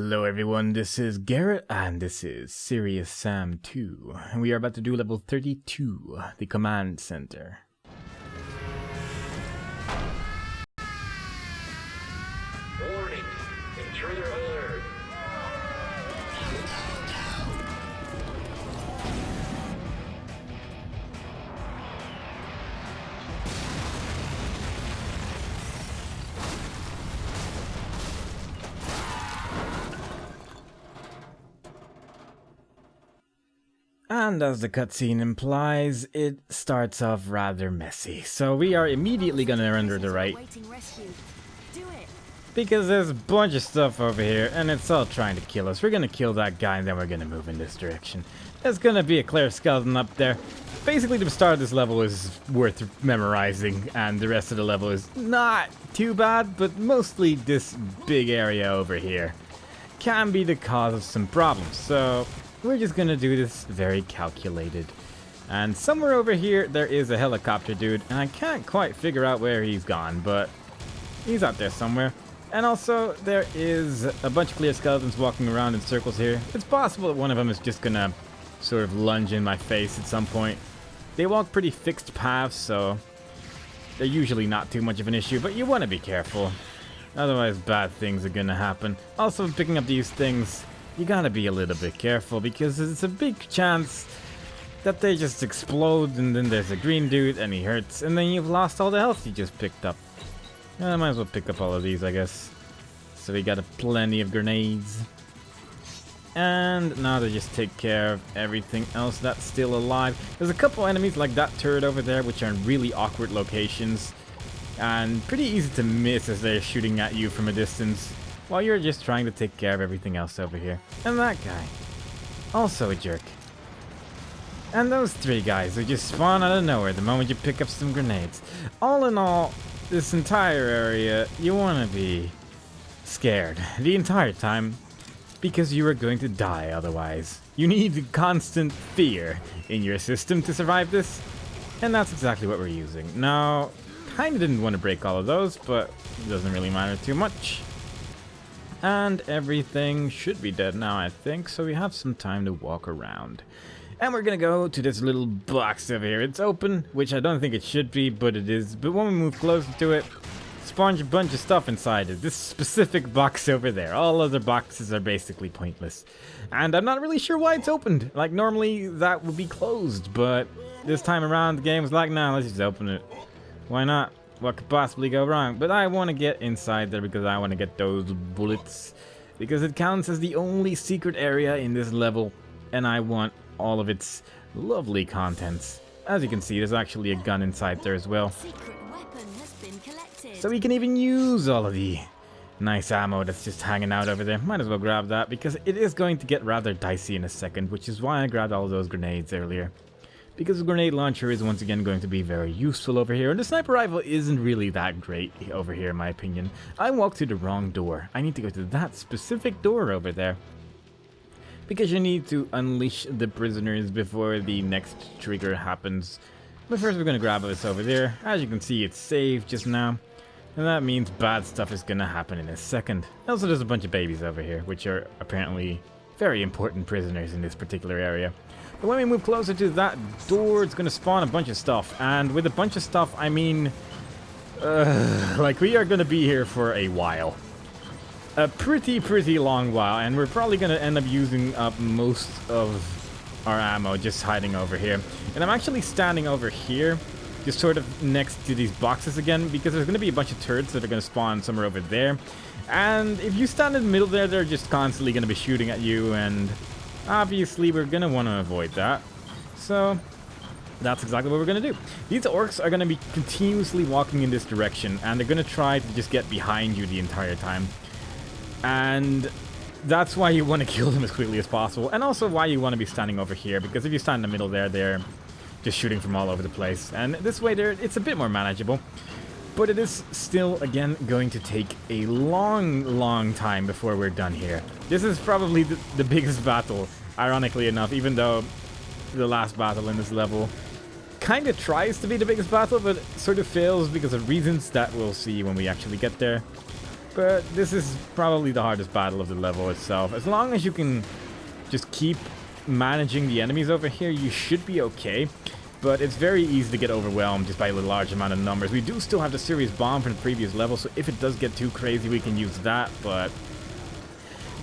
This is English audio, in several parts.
Hello everyone, this is Garrett and this is Serious Sam 2. And we are about to do level 32, the command center. Warning, intruder alert. And as the cutscene implies, it starts off rather messy. So we are immediately gonna render the right, because there's a bunch of stuff over here and it's all trying to kill us. We're gonna kill that guy and then we're gonna move in this direction. There's gonna be a clear skeleton up there. Basically the start of this level is worth memorizing and the rest of the level is not too bad, but mostly this big area over here can be the cause of some problems. So we're just gonna do this very calculated. And somewhere over here there is a helicopter dude and I can't quite figure out where he's gone, but he's out there somewhere. And also there is a bunch of clear skeletons walking around in circles here. It's possible that one of them is just gonna sort of lunge in my face at some point. They walk pretty fixed paths, so they're usually not too much of an issue, but you want to be careful. Otherwise bad things are gonna happen. Also picking up these things, you gotta be a little bit careful because it's a big chance that they just explode and then there's a green dude and he hurts and then you've lost all the health you just picked up. I might as well pick up all of these, I guess. So we got plenty of grenades. And now to just take care of everything else that's still alive. There's a couple enemies like that turret over there which are in really awkward locations. And pretty easy to miss as they're shooting at you from a distance, while you're just trying to take care of everything else over here. And that guy, also a jerk. And those three guys who just spawn out of nowhere the moment you pick up some grenades. All in all, this entire area, you want to be scared the entire time, because you are going to die otherwise. You need constant fear in your system to survive this, and that's exactly what we're using. Now, kinda didn't want to break all of those, but it doesn't really matter too much. And everything should be dead now, I think, so we have some time to walk around. And we're gonna go to this little box over here. It's open, which I don't think it should be, but it is. But when we move closer to it, spawns a bunch of stuff inside it. This specific box over there. All other boxes are basically pointless. And I'm not really sure why it's opened. Like, normally that would be closed, but this time around the game was like, nah, let's just open it. Why not? What could possibly go wrong? But I want to get inside there because I want to get those bullets, because it counts as the only secret area in this level, and I want all of its lovely contents. As you can see, there's actually a gun inside there as well, so we can even use all of the nice ammo that's just hanging out over there. Might as well grab that because it is going to get rather dicey in a second, which is why I grabbed all of those grenades earlier. Because the grenade launcher is once again going to be very useful over here. And the sniper rifle isn't really that great over here in my opinion. I walked through the wrong door. I need to go to that specific door over there, because you need to unleash the prisoners before the next trigger happens. But first we're going to grab this over there. As you can see, it's saved just now. And that means bad stuff is going to happen in a second. Also, there's a bunch of babies over here, which are apparently very important prisoners in this particular area. But when we move closer to that door, it's going to spawn a bunch of stuff. And with a bunch of stuff, I mean, like, we are going to be here for a while. A pretty long while. And we're probably going to end up using up most of our ammo just hiding over here. And I'm actually standing over here, just sort of next to these boxes again, because there's going to be a bunch of turrets that are going to spawn somewhere over there. And if you stand in the middle there, they're just constantly going to be shooting at you, and obviously we're going to want to avoid that. So that's exactly what we're going to do. These orcs are going to be continuously walking in this direction, and they're going to try to just get behind you the entire time. And that's why you want to kill them as quickly as possible, and also why you want to be standing over here, because if you stand in the middle there, they're just shooting from all over the place. And this way it's a bit more manageable. But it is still, again, going to take a long time before we're done here. This is probably the biggest battle, ironically enough, even though the last battle in this level kind of tries to be the biggest battle, but sort of fails because of reasons that we'll see when we actually get there. But this is probably the hardest battle of the level itself. As long as you can just keep managing the enemies over here, you should be okay. But it's very easy to get overwhelmed just by a large amount of numbers. We do still have the Serious Bomb from the previous level, so if it does get too crazy, we can use that. But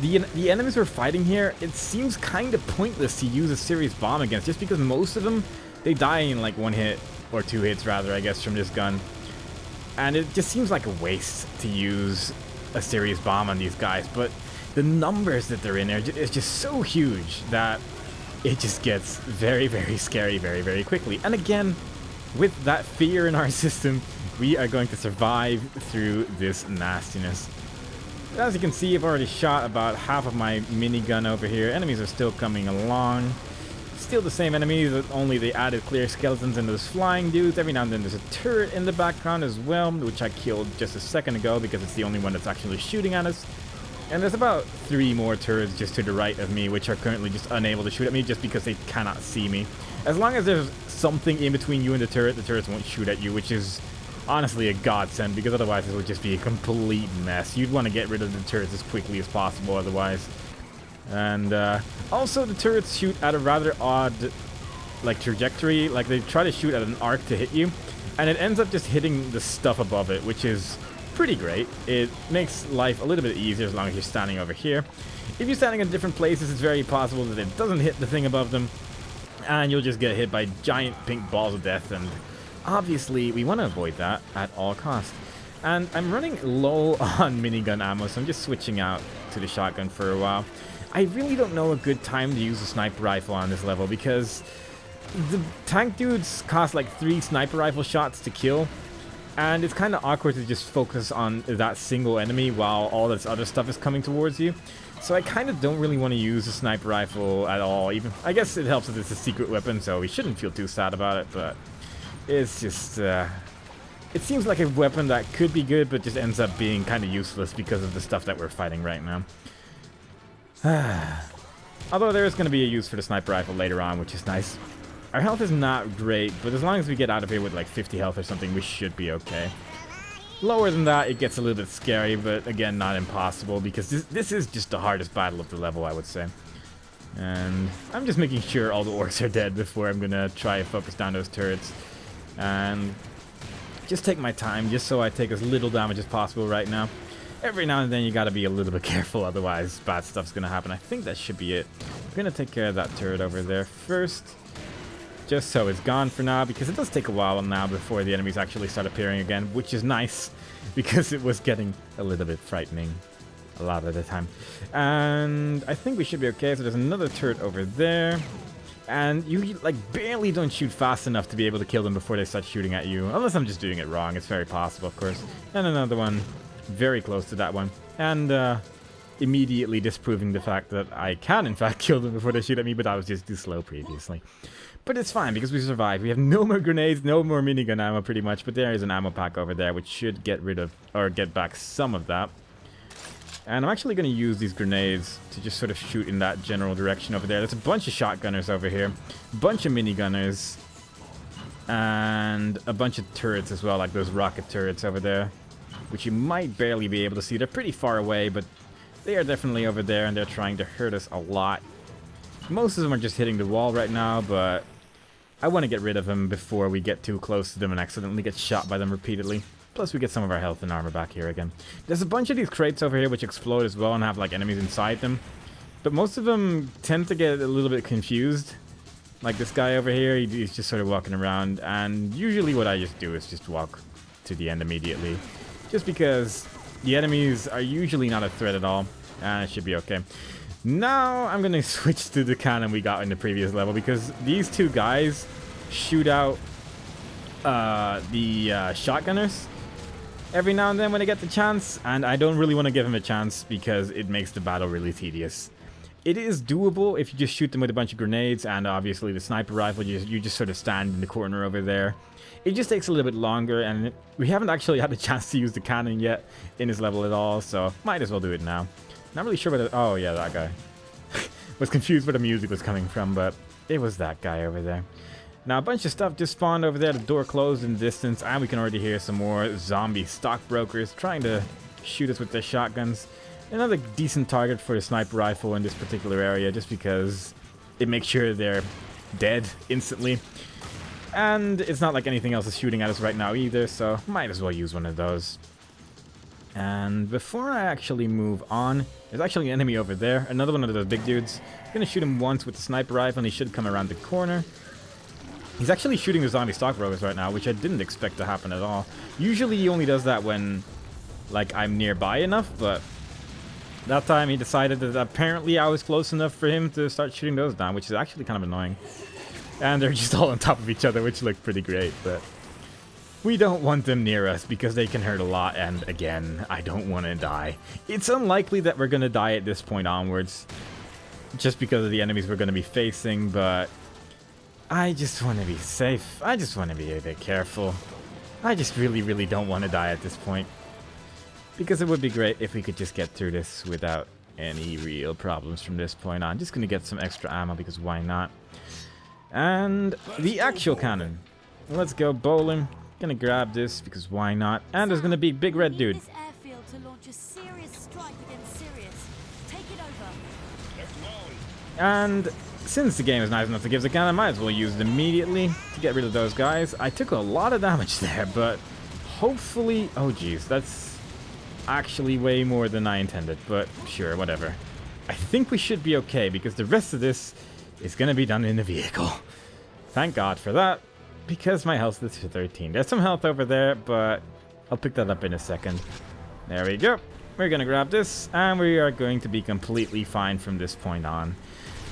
the enemies we're fighting here, it seems kind of pointless to use a Serious Bomb against, just because most of them, they die in like 1 hit, or 2 hits rather, I guess, from this gun. And it just seems like a waste to use a Serious Bomb on these guys. But the numbers that they're in there is just so huge that it just gets very, very scary very, very quickly. And again, with that fear in our system, we are going to survive through this nastiness. As you can see, I've already shot about half of my minigun over here. Enemies are still coming along. Still the same enemies, only they added clear skeletons into those flying dudes. Every now and then there's a turret in the background as well, which I killed just a second ago because it's the only one that's actually shooting at us. And there's about 3 more turrets just to the right of me, which are currently just unable to shoot at me just because they cannot see me. As long as there's something in between you and the turrets won't shoot at you, which is honestly a godsend, because otherwise it would just be a complete mess. You'd want to get rid of the turrets as quickly as possible otherwise. And also the turrets shoot at a rather odd like trajectory. Like they try to shoot at an arc to hit you, and it ends up just hitting the stuff above it, which is pretty great. It makes life a little bit easier as long as you're standing over here. If you're standing in different places, it's very possible that it doesn't hit the thing above them, and you'll just get hit by giant pink balls of death, and obviously we want to avoid that at all costs. And I'm running low on minigun ammo, so I'm just switching out to the shotgun for a while. I really don't know a good time to use a sniper rifle on this level, because the tank dudes cost like 3 sniper rifle shots to kill, and it's kind of awkward to just focus on that single enemy while all this other stuff is coming towards you. So I kind of don't really want to use a sniper rifle at all. Even I guess it helps that it's a secret weapon, so we shouldn't feel too sad about it, but it's just it seems like a weapon that could be good, but just ends up being kind of useless because of the stuff that we're fighting right now. Although there is going to be a use for the sniper rifle later on, which is nice. Our health is not great, but as long as we get out of here with like 50 health or something, we should be okay. Lower than that, it gets a little bit scary, but again, not impossible, because this is just the hardest battle of the level, I would say. And I'm just making sure all the orcs are dead before I'm going to try and focus down those turrets. And just take my time, just so I take as little damage as possible right now. Every now and then you gotta be a little bit careful, otherwise bad stuff's gonna happen. I think that should be it. I'm gonna take care of that turret over there first, just so it's gone for now, because it does take a while now before the enemies actually start appearing again, which is nice, because it was getting a little bit frightening a lot of the time. And I think we should be okay. So there's another turret over there, and you like barely don't shoot fast enough to be able to kill them before they start shooting at you, unless I'm just doing it wrong. It's very possible, of course. And another one very close to that one, and immediately disproving the fact that I can in fact kill them before they shoot at me, but I was just too slow previously. But it's fine, because we survived. We have no more grenades, no more minigun ammo pretty much, but there is an ammo pack over there which should get rid of, or get back some of that. And I'm actually going to use these grenades to just sort of shoot in that general direction over there. There's a bunch of shotgunners over here, a bunch of minigunners, and a bunch of turrets as well, like those rocket turrets over there, which you might barely be able to see. They're pretty far away, but they are definitely over there, and they're trying to hurt us a lot. Most of them are just hitting the wall right now, but I want to get rid of them before we get too close to them and accidentally get shot by them repeatedly. Plus, we get some of our health and armor back here again. There's a bunch of these crates over here which explode as well and have like enemies inside them, but most of them tend to get a little bit confused. Like this guy over here, he's just sort of walking around, and usually what I just do is just walk to the end immediately. Just because the enemies are usually not a threat at all, and it should be okay. Now I'm going to switch to the cannon we got in the previous level, because these two guys shoot out the shotgunners every now and then when they get the chance, and I don't really want to give them a chance because it makes the battle really tedious. It is doable if you just shoot them with a bunch of grenades, and obviously the sniper rifle, you just sort of stand in the corner over there. It just takes a little bit longer, and we haven't actually had a chance to use the cannon yet in this level at all, so might as well do it now. Not really sure where the... Oh, yeah, that guy. Was confused where the music was coming from, but it was that guy over there. Now, a bunch of stuff just spawned over there. The door closed in the distance, and we can already hear some more zombie stockbrokers trying to shoot us with their shotguns. Another decent target for the sniper rifle in this particular area, just because it makes sure they're dead instantly. And it's not like anything else is shooting at us right now either, so might as well use one of those. And before I actually move on, there's actually an enemy over there, another one of those big dudes. I'm gonna shoot him once with the sniper rifle and he should come around the corner. He's actually shooting the zombie stockbrokers right now, which I didn't expect to happen at all. Usually he only does that when, like, I'm nearby enough, but that time he decided that apparently I was close enough for him to start shooting those down, which is actually kind of annoying. And they're just all on top of each other, which looked pretty great, but we don't want them near us because they can hurt a lot, and again, I don't want to die. It's unlikely that we're going to die at this point onwards, just because of the enemies we're going to be facing, but I just want to be safe. I just want to be a bit careful. I just really, really don't want to die at this point, because it would be great if we could just get through this without any real problems from this point on. Just going to get some extra ammo, because why not? And the actual cannon. Let's go bowling. Gonna grab this because why not? And there's gonna be big red dude. This airfield to launch a serious strike against Sirius. Take it over. And since the game is nice enough to give us a cannon, I might as well use it immediately to get rid of those guys. I took a lot of damage there, but hopefully... Oh geez, that's actually way more than I intended, but sure, whatever. I think we should be okay because the rest of this is gonna be done in the vehicle. Thank God for that, because my health is 13. There's some health over there, but I'll pick that up in a second. There we go. We're gonna grab this, and we are going to be completely fine from this point on.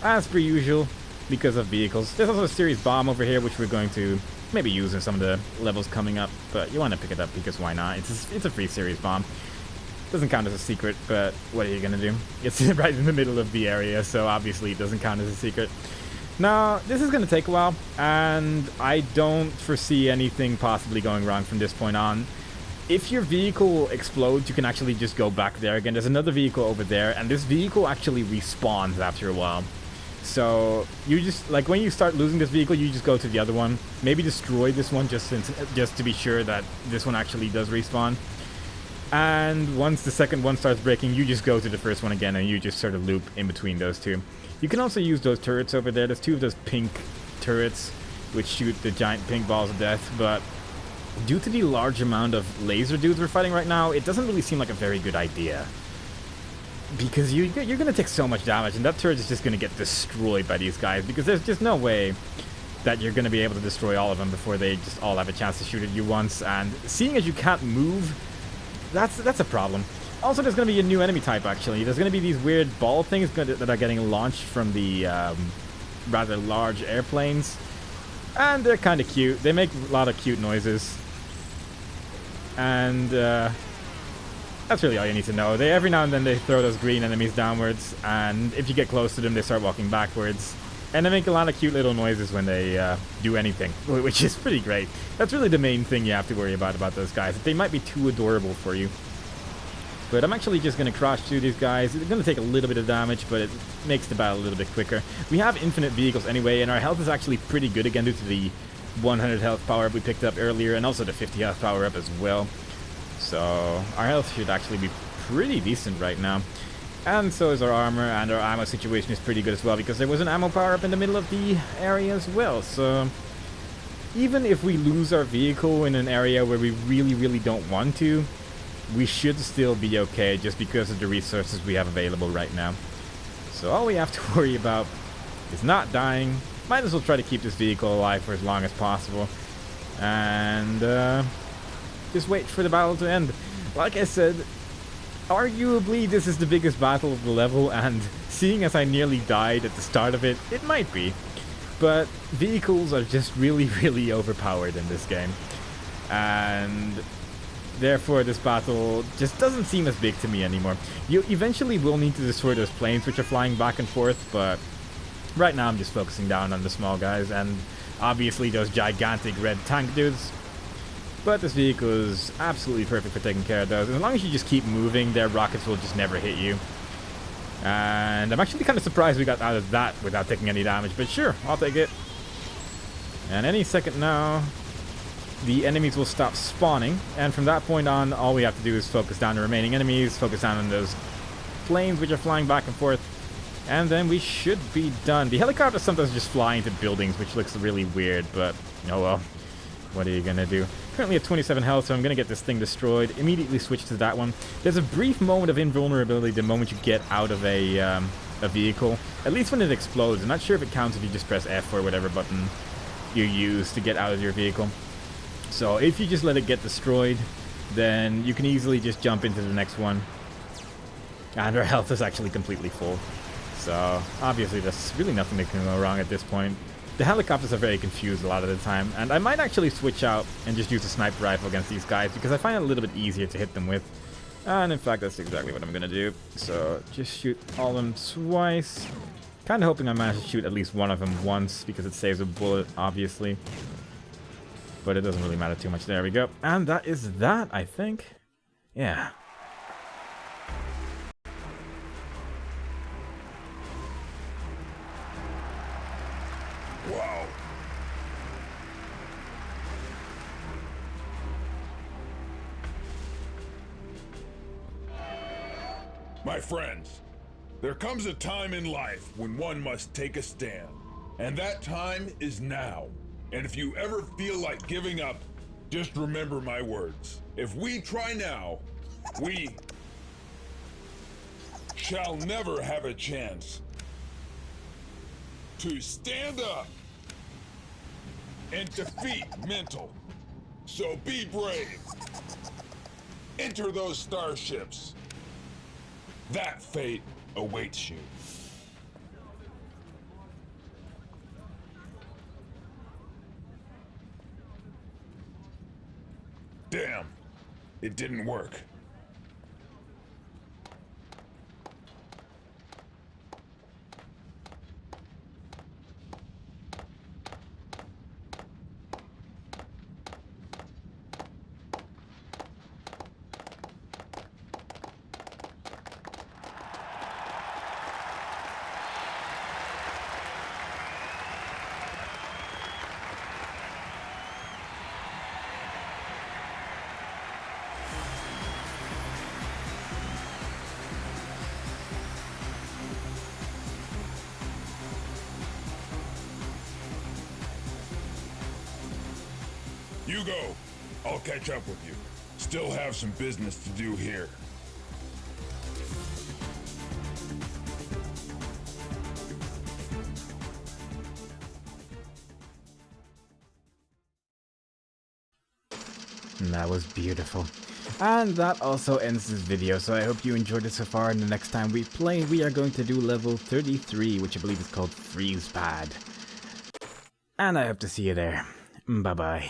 As per usual, because of vehicles. There's also a series bomb over here, which we're going to maybe use in some of the levels coming up, but you want to pick it up because why not? It's a free series bomb. Doesn't count as a secret, but what are you gonna do? It's right in the middle of the area, so obviously it doesn't count as a secret. Now, this is gonna take a while, and I don't foresee anything possibly going wrong from this point on. If your vehicle explodes, you can actually just go back there again. There's another vehicle over there, and this vehicle actually respawns after a while. So you just, like, when you start losing this vehicle, you just go to the other one. Maybe destroy this one just to be sure that this one actually does respawn. And once the second one starts breaking, you just go to the first one again, and you just sort of loop in between those two. You can also use those turrets over there. There's two of those pink turrets which shoot the giant pink balls of death, but due to the large amount of laser dudes we're fighting right now, it doesn't really seem like a very good idea. Because you're going to take so much damage, and that turret is just going to get destroyed by these guys, because there's just no way that you're going to be able to destroy all of them before they just all have a chance to shoot at you once. And seeing as you can't move, that's a problem. Also, there's going to be a new enemy type, actually. There's going to be these weird ball things that are getting launched from the rather large airplanes. And they're kind of cute. They make a lot of cute noises. And that's really all you need to know. Every now and then they throw those green enemies downwards, and if you get close to them, they start walking backwards. And they make a lot of cute little noises when they do anything, which is pretty great. That's really the main thing you have to worry about those guys. They might be too adorable for you. But I'm actually just going to crash through these guys. It's going to take a little bit of damage, but it makes the battle a little bit quicker. We have infinite vehicles anyway, and our health is actually pretty good again due to the 100 health power-up we picked up earlier, and also the 50 health power-up as well. So our health should actually be pretty decent right now. And so is our armor, and our ammo situation is pretty good as well, because there was an ammo power-up in the middle of the area as well. So even if we lose our vehicle in an area where we really, really don't want to, we should still be okay just because of the resources we have available right now. So all we have to worry about is not dying. Might as well try to keep this vehicle alive for as long as possible. And just wait for the battle to end. Like I said, arguably this is the biggest battle of the level, and seeing as I nearly died at the start of it, it might be. But vehicles are just really, really overpowered in this game. And therefore, this battle just doesn't seem as big to me anymore. You eventually will need to destroy those planes which are flying back and forth, but right now I'm just focusing down on the small guys, and obviously those gigantic red tank dudes. But this vehicle is absolutely perfect for taking care of those. As long as you just keep moving, their rockets will just never hit you. And I'm actually kind of surprised we got out of that without taking any damage, but sure, I'll take it. And any second now, the enemies will stop spawning, and from that point on, all we have to do is focus down the remaining enemies, focus down on those planes which are flying back and forth, and then we should be done. The helicopters sometimes just fly into buildings, which looks really weird, but oh well. What are you gonna do? Currently at 27 health, so I'm gonna get this thing destroyed. Immediately switch to that one. There's a brief moment of invulnerability the moment you get out of a vehicle. At least when it explodes. I'm not sure if it counts if you just press F or whatever button you use to get out of your vehicle. So if you just let it get destroyed, then you can easily just jump into the next one. And our health is actually completely full. So obviously there's really nothing that can go wrong at this point. The helicopters are very confused a lot of the time, and I might actually switch out and just use a sniper rifle against these guys because I find it a little bit easier to hit them with. And in fact, that's exactly what I'm gonna do. So just shoot all of them twice. Kind of hoping I manage to shoot at least one of them once because it saves a bullet, obviously. But it doesn't really matter too much. There we go. And that is that, I think. Yeah. Wow. My friends, there comes a time in life when one must take a stand. And that time is now. And if you ever feel like giving up, just remember my words. If we try now, we shall never have a chance to stand up and defeat mental. So be brave. Enter those starships. That fate awaits you. Damn, it didn't work. You go. I'll catch up with you. Still have some business to do here. And that was beautiful. And that also ends this video, so I hope you enjoyed it so far. And the next time we play, we are going to do level 33, which I believe is called Freeze Pad. And I hope to see you there. Bye-bye.